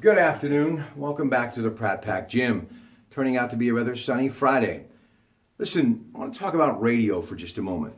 Good afternoon. Welcome back to the Pratte Gym. Turning out to be a rather sunny Friday. Listen, I want to talk about radio for just a moment.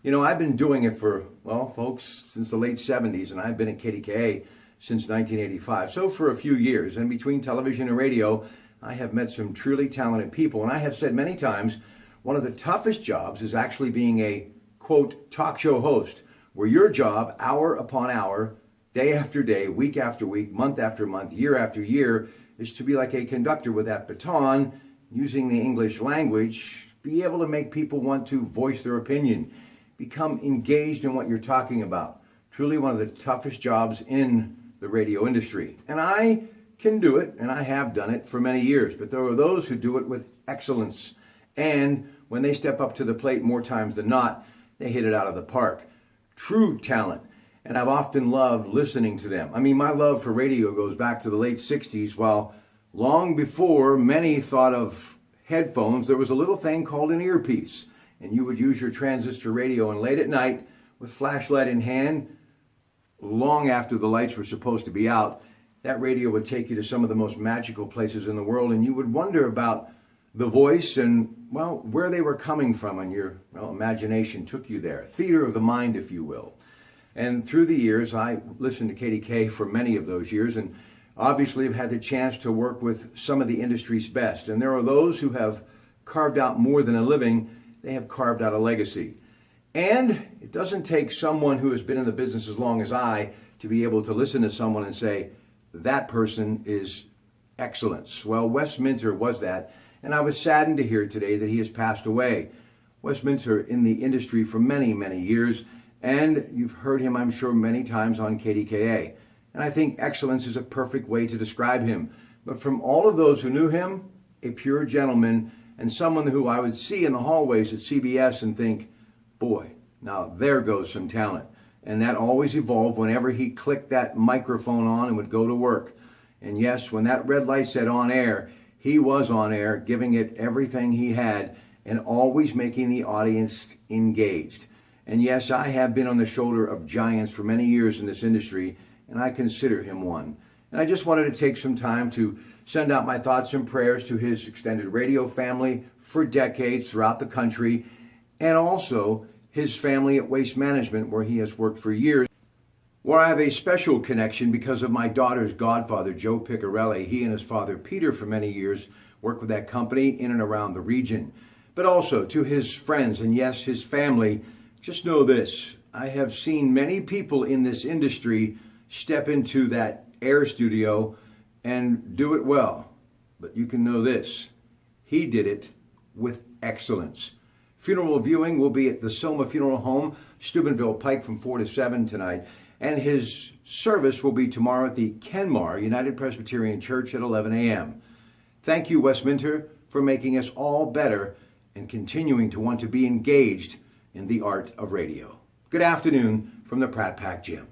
You know, I've been doing it for, well, folks, since the late 70s, and I've been at KDKA since 1985. So for a few years, and between television and radio, I have met some truly talented people. And I have said many times, one of the toughest jobs is actually being a, quote, talk show host, where your job, hour upon hour, day after day, week after week, month after month, year after year, is to be like a conductor with that baton, using the English language, be able to make people want to voice their opinion, become engaged in what you're talking about. Truly one of the toughest jobs in the radio industry. And I can do it, and I have done it for many years, but there are those who do it with excellence. And when they step up to the plate more times than not, they hit it out of the park. True talent. And I've often loved listening to them. I mean, my love for radio goes back to the late 60s, while long before many thought of headphones, there was a little thing called an earpiece. And you would use your transistor radio, and late at night, with flashlight in hand, long after the lights were supposed to be out, that radio would take you to some of the most magical places in the world, and you would wonder about the voice and, well, where they were coming from, and your imagination took you there. Theater of the mind, if you will. And through the years, I listened to KDK for many of those years, and obviously have had the chance to work with some of the industry's best. And there are those who have carved out more than a living, they have carved out a legacy. And it doesn't take someone who has been in the business as long as I to be able to listen to someone and say, that person is excellence. Well, Wes Minter was that, and I was saddened to hear today that he has passed away. Wes Minter in the industry for many, many years, and you've heard him, I'm sure, many times on KDKA. And I think excellence is a perfect way to describe him. But from all of those who knew him, a pure gentleman, and someone who I would see in the hallways at CBS and think, boy, now there goes some talent. And that always evolved whenever he clicked that microphone on and would go to work. And yes, when that red light said on air, he was on air, giving it everything he had, and always making the audience engaged. And yes, I have been on the shoulder of giants for many years in this industry, and I consider him one. And I just wanted to take some time to send out my thoughts and prayers to his extended radio family for decades throughout the country, and also his family at Waste Management, where he has worked for years, where I have a special connection because of my daughter's godfather, Joe Piccarelli. He and his father, Peter, for many years worked with that company in and around the region. But also to his friends, and yes, his family. Just know this, I have seen many people in this industry step into that air studio and do it well. But you can know this, he did it with excellence. Funeral viewing will be at the Soma Funeral Home, Steubenville Pike, from 4 to 7 tonight. And his service will be tomorrow at the Kenmar United Presbyterian Church at 11 a.m. Thank you, Wes Minter, for making us all better and continuing to want to be engaged in the art of radio. Good afternoon from the Pratte Gym.